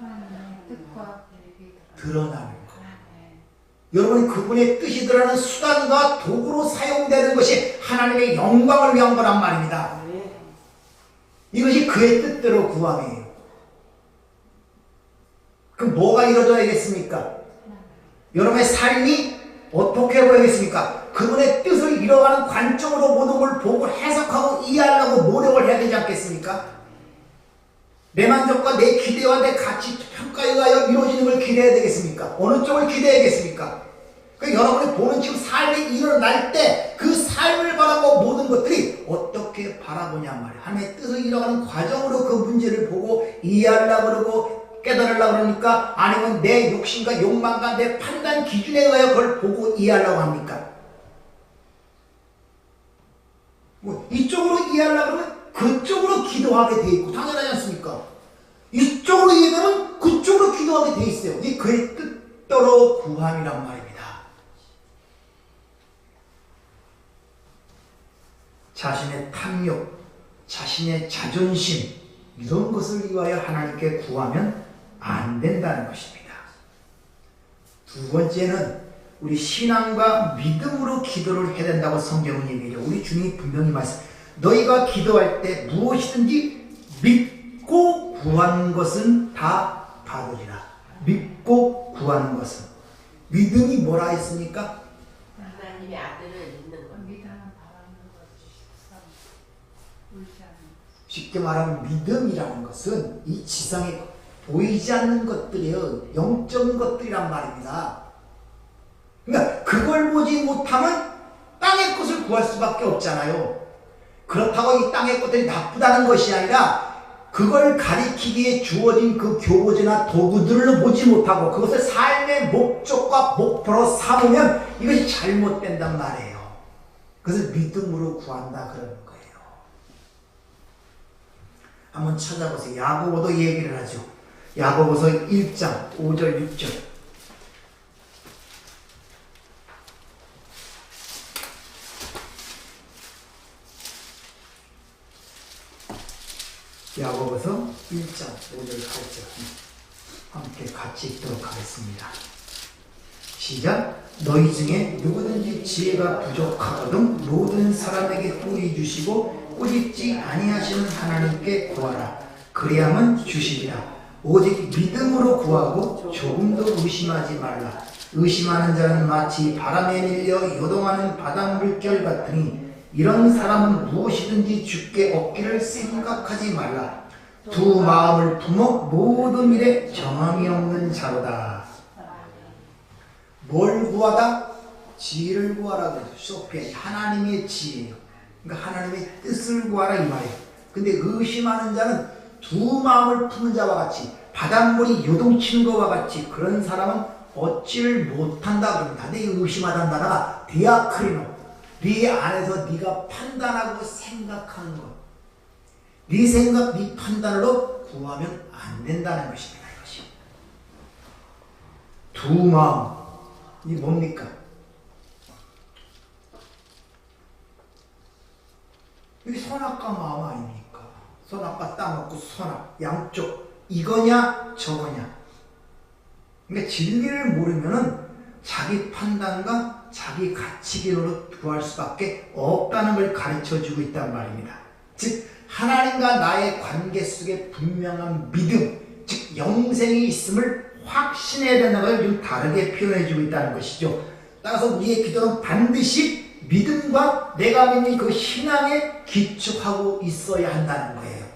뜻과 드러나는 거. 여러분 그분의 뜻이 드러나는 수단과 도구로 사용되는 것이 하나님의 영광을 위한 거란 말입니다. 이것이 그의 뜻대로 구함이에요. 그럼 뭐가 이루어져야겠습니까? 여러분의 삶이 어떻게 보여야겠습니까? 그분의 뜻을 이뤄가는 관점으로 모든 걸 보고 해석하고 이해하려고 노력을 해야 되지 않겠습니까? 내 만족과 내 기대와 내 가치 평가에 의하여 이루어지는 걸 기대해야 되겠습니까? 어느 쪽을 기대해야겠습니까? 그러니까 여러분이 보는 지금 삶이 일어날 때 그 삶을 바라고 모든 것들이 어떻게 바라보냐 말이에요. 하나님의 뜻을 이뤄가는 과정으로 그 문제를 보고 이해하려고 그러고 깨달으려고 그러니까, 아니면 내 욕심과 욕망과 내 판단 기준에 의하여 그걸 보고 이해하려고 합니까? 이쪽으로 이해하려고 그러면 그쪽으로 기도하게 돼 있고 당연하지 않습니까? 이쪽으로 이해하면 그쪽으로 기도하게 돼 있어요. 이게 그의 뜻대로 구함이란 말입니다. 자신의 탐욕, 자신의 자존심 이런 것을 위하여 하나님께 구하면 안 된다는 것입니다. 두 번째는 우리 신앙과 믿음으로 기도를 해야 된다고 성경은 얘기해요. 우리 주님이 분명히 말씀, 너희가 기도할 때 무엇이든지 믿고 구하는 것은 다 받으리라. 믿고 구하는 것은. 믿음이 뭐라 했습니까? 하나님의 아들을 믿는 것. 믿음은 바라는 것이 울지 않는 것. 쉽게 말하면 믿음이라는 것은 이 지상에 보이지 않는 것들이에요. 영적인 것들이란 말입니다. 그러니까 그걸 보지 못하면 땅의 것을 구할 수밖에 없잖아요. 그렇다고 이 땅의 것들이 나쁘다는 것이 아니라 그걸 가리키기에 주어진 그 교보제나 도구들을 보지 못하고 그것을 삶의 목적과 목표로 삼으면 이것이 잘못된단 말이에요. 그것을 믿음으로 구한다 그러는 거예요. 한번 찾아보세요. 야고보도 얘기를 하죠. 야고보서 1장 5절 6절. 야고보서 1장 5절 8절 함께 같이 읽도록 하겠습니다. 시작. 너희 중에 누구든지 지혜가 부족하거든 모든 사람에게 꾸리 주시고 꾸짖지 아니하시는 하나님께 구하라. 그리하면 주시리라. 오직 믿음으로 구하고 조금도 의심하지 말라. 의심하는 자는 마치 바람에 밀려 요동하는 바닷물결 같으니 이런 사람은 무엇이든지 주께 얻기를 생각하지 말라. 두 마음을 품어 모든 일에 정함이 없는 자로다. 뭘 구하다? 지혜를 구하라고 해서 소피아 하나님의 지혜예요. 그러니까 하나님의 뜻을 구하라 이 말이에요. 근데 의심하는 자는 두 마음을 품은 자와 같이 바닷물이 요동치는 것과 같이 그런 사람은 얻지를 못한다 그럽니다. 근데 이 의심하다는 단어가 디아크리노, 네 안에서 네가 판단하고 생각하는 것, 네 생각, 네 판단으로 구하면 안 된다는 것입니다. 이것이. 두 마음. 이 뭡니까? 이게 선악과 마음 아닙니까? 선악과 따먹고 선악, 양쪽 이거냐 저거냐. 그러니까 진리를 모르면은 자기 판단과 자기 가치기로 구할 수밖에 없다는 걸 가르쳐주고 있단 말입니다. 즉 하나님과 나의 관계 속에 분명한 믿음, 즉 영생이 있음을 확신해야 된다는 걸 좀 다르게 표현해주고 있다는 것이죠. 따라서 우리의 기도는 반드시 믿음과 내가 믿는 그 신앙에 기초하고 있어야 한다는 거예요.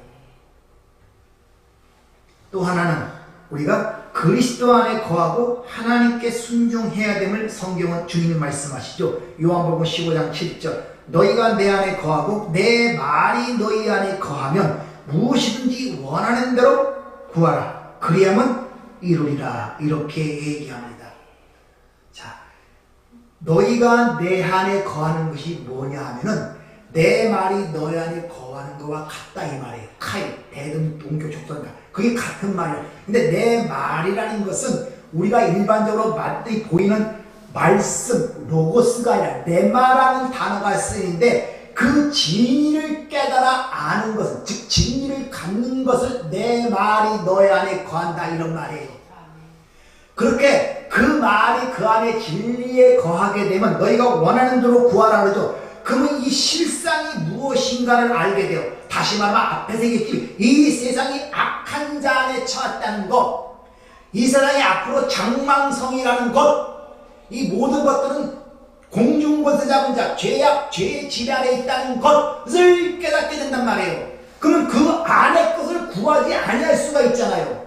또 하나는 우리가 그리스도 안에 거하고 하나님께 순종해야 됨을 성경은 주님이 말씀하시죠. 요한복음 15장 7절 너희가 내 안에 거하고 내 말이 너희 안에 거하면 무엇이든지 원하는 대로 구하라. 그리하면 이루리라. 이렇게 얘기합니다. 자, 너희가 내 안에 거하는 것이 뭐냐 하면은 내 말이 너희 안에 거하는 것과 같다 이 말이에요. 카이, 대등, 동교, 족선다. 그게 같은 말이에요. 근데 내 말이라는 것은 우리가 일반적으로 마땅히 보이는 말씀, 로고스가 아니라 내 말하는 단어가 쓰이는데 그 진리를 깨달아 아는 것은, 즉 진리를 갖는 것을 내 말이 너희 안에 거한다 이런 말이에요. 그렇게 그 말이 그 안에 진리에 거하게 되면 너희가 원하는 대로 구하라 그러죠. 그러면 이 실상이 무엇인가를 알게 돼요. 다시 말하면 앞에서 얘기했지, 이 세상이 악한 자 안에 처했다는 것, 이 세상이 앞으로 장망성이라는 것, 이 모든 것들은 공중권세 잡은 자, 죄악, 죄의 질 아래 있다는 것을 깨닫게 된단 말이에요. 그러면 그 안의 것을 구하지 아니할 수가 있잖아요.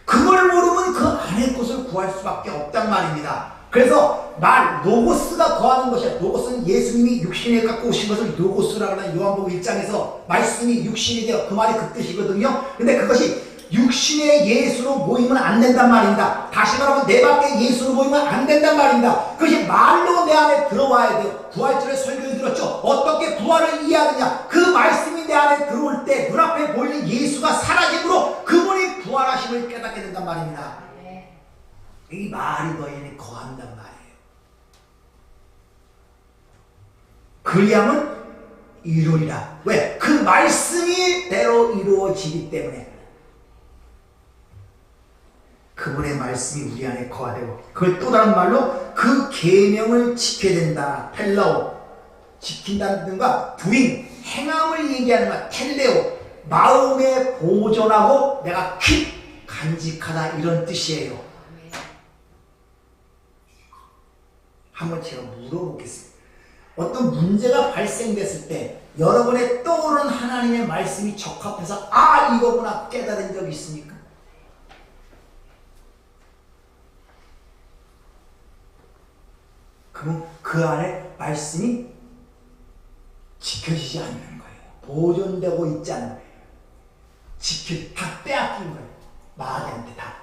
그걸 모르면 그 안의 것을 구할 수밖에 없단 말입니다. 그래서 말, 로고스가 거하는 것이야. 로고스는 예수님이 육신에 갖고 오신 것을 로고스라고 하는 요한복음 1장에서 말씀이 육신이 되어 그 말이 그 뜻이거든요. 근데 그것이 육신의 예수로 모이면 안 된단 말입니다. 다시 말하면 내 밖에 예수로 모이면 안 된단 말입니다. 그것이 말로 내 안에 들어와야 돼요. 부활절에 설교를 들었죠. 어떻게 부활을 이해하느냐. 그 말씀이 내 안에 들어올 때 눈앞에 보이는 예수가 사라짐으로 그분이 부활하심을 깨닫게 된단 말입니다. 이 말이 너희 안에 거한단 말이에요. 그리하면 이루리라. 왜? 그 말씀이 대로 이루어지기 때문에. 그분의 말씀이 우리 안에 거하되고, 그걸 또 다른 말로 그 계명을 지켜야 된다. 텔라오, 지킨다는 뜻과 doing, 행함을 얘기하는 것, 텔레오, 마음에 보존하고 내가 keep, 간직하다 이런 뜻이에요. 한번 제가 물어보겠습니다. 어떤 문제가 발생됐을 때 여러분의 떠오른 하나님의 말씀이 적합해서 아 이거구나 깨달은 적이 있습니까? 그럼 그 안에 말씀이 지켜지지 않는 거예요. 보존되고 있지 않는 거예요. 다 빼앗긴 거예요. 마귀한테 다.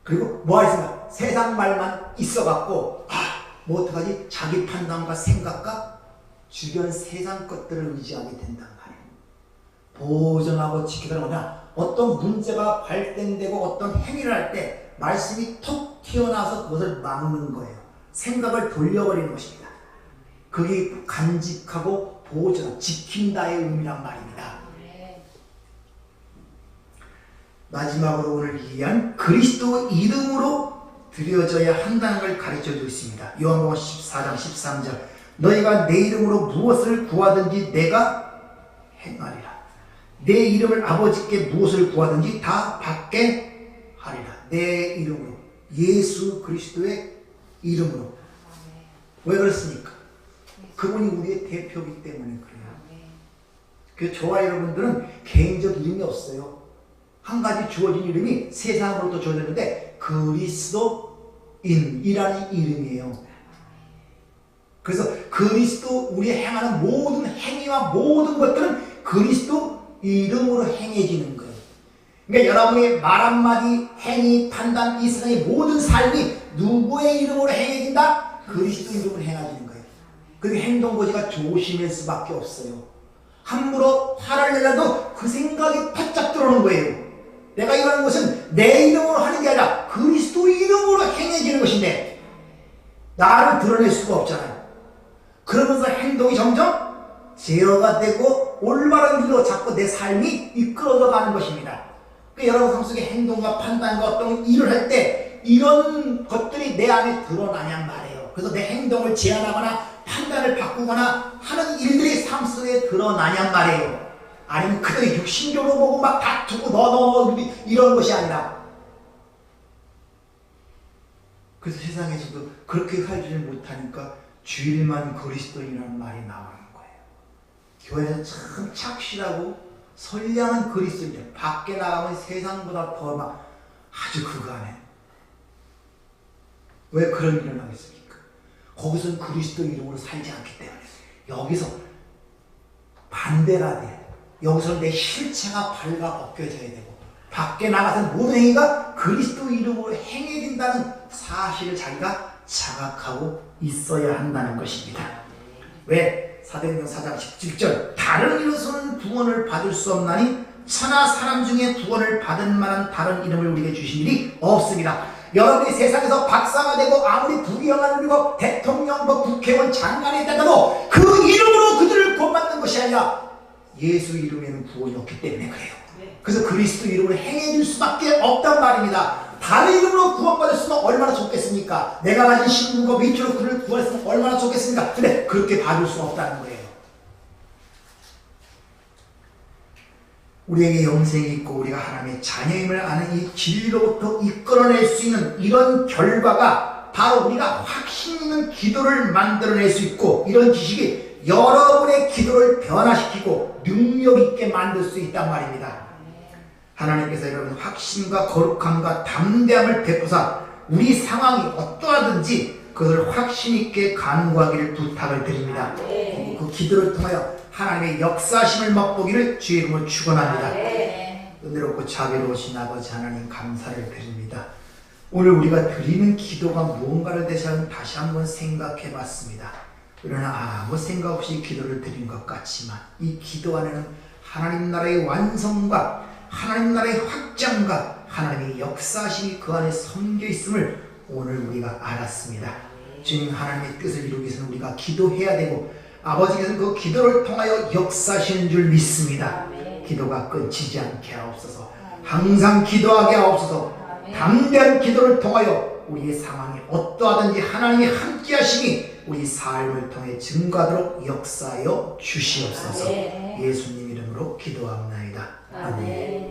그리고 뭐가 있습니까? 세상 말만 있어갖고 뭐 어떡하지? 자기 판단과 생각과 주변 세상 것들을 의지하게 된단 말이에요. 보존하고 지키다는 거냐? 어떤 문제가 발생되고 어떤 행위를 할 때 말씀이 톡 튀어나와서 그것을 막는 거예요. 생각을 돌려버리는 것입니다. 그게 간직하고 보존, 지킨다의 의미란 말입니다. 마지막으로 오늘 이해한 그리스도 이름으로 드려져야 한다는 걸 가르쳐주고 있습니다. 요한복음 14장 13절 너희가 내 이름으로 무엇을 구하든지 내가 행하리라. 내 이름을 아버지께 무엇을 구하든지 다 받게 하리라. 내 이름으로, 예수 그리스도의 이름으로. 왜 그렇습니까? 그분이 우리의 대표이기 때문에 그래요. 그래서 저와 여러분들은 개인적 이름이 없어요. 한 가지 주어진 이름이 세상으로부터 주어졌는데 그리스도인이라는 이름이에요. 그래서 그리스도 우리 행하는 모든 행위와 모든 것들은 그리스도 이름으로 행해지는 거예요. 그러니까 여러분의 말 한마디, 행위, 판단, 이 세상의 모든 삶이 누구의 이름으로 행해진다? 그리스도 이름으로 행해지는 거예요. 그리고 행동거지가 조심할 수밖에 없어요. 함부로 화를 내려도 그 생각이 바짝 들어오는 거예요. 내가 이러는 것은 내 이름으로 하는 게 아니라 그리스도의 행해지는 것인데 나를 드러낼 수가 없잖아요. 그러면서 행동이 점점 제어가 되고 올바른 길로 자꾸 내 삶이 이끌어져 가는 것입니다. 그러니까 여러분 삶 속에 행동과 판단과 어떤 일을 할 때 이런 것들이 내 안에 드러나냔 말이에요. 그래서 내 행동을 제한하거나 판단을 바꾸거나 하는 일들이 삶 속에 드러나냔 말이에요. 아니면 그들이 육신적으로 보고 막 다투고 너 이런 것이 아니라, 그래서 세상에서도 그렇게 살지를 못하니까 주일만 그리스도인이라는 말이 나오는 거예요. 교회에서 참 착실하고 선량한 그리스도인들, 밖에 나가면 세상보다 더 막 아주 그거 안에 왜 그런 일을 하겠습니까? 거기서는 그리스도 이름으로 살지 않기 때문에. 여기서 반대가 돼요. 여기서 내 실체가 발가 벗겨져야 되고 밖에 나가서 모든 행위가 그리스도 이름으로 행해진다는 사실을 자기가 자각하고 있어야 한다는 것입니다. 왜? 사도행전 4장 17절 다른 이로서는 구원을 받을 수 없나니 천하 사람 중에 구원을 받을 만한 다른 이름을 우리에게 주신 일이 없습니다. 여러분이 세상에서 박사가 되고 아무리 부귀영화를 누리고 대통령, 국회의원, 장관이 되더라도 그 이름으로 그들을 구원받는 것이 아니라 예수 이름에는 구원이 없기 때문에 그래요. 그래서 그리스도 이름으로 행해질 수밖에 없단 말입니다. 다른 이름으로 구원받았으면 얼마나 좋겠습니까? 내가 가진 신분과 위치로 그를 구원했으면 얼마나 좋겠습니까? 근데 그렇게 받을 수 없다는 거예요. 우리에게 영생이 있고 우리가 하나님의 자녀임을 아는 이 진리로부터 이끌어낼 수 있는 이런 결과가 바로 우리가 확신 있는 기도를 만들어낼 수 있고, 이런 지식이 여러분의 기도를 변화시키고 능력 있게 만들 수 있단 말입니다. 하나님께서 여러분 확신과 거룩함과 담대함을 베푸사 우리 상황이 어떠하든지 그것을 확신 있게 간구하기를 부탁을 드립니다. 그 기도를 통하여 하나님의 역사심을 맛보기를 주의 이름으로 축원합니다. 은혜롭고 자비로우신 아버지 하나님 감사를 드립니다. 오늘 우리가 드리는 기도가 무언가를 다시 한번 생각해 봤습니다. 우리는 아무 생각 없이 기도를 드린 것 같지만 이 기도 안에는 하나님 나라의 완성과 하나님 나라의 확장과 하나님의 역사심이 그 안에 담겨 있음을 오늘 우리가 알았습니다. 주님, 하나님의 뜻을 이루기 위해서는 우리가 기도해야 되고 아버지께서는 그 기도를 통하여 역사하시는 줄 믿습니다. 기도가 끊기지 않게 하옵소서. 항상 기도하게 하옵소서. 담대한 기도를 통하여 우리의 상황이 어떠하든지 하나님이 함께 하심이 우리 삶을 통해 증거하도록 역사하여 주시옵소서. 예수님 이름으로 기도합나이다. 아멘.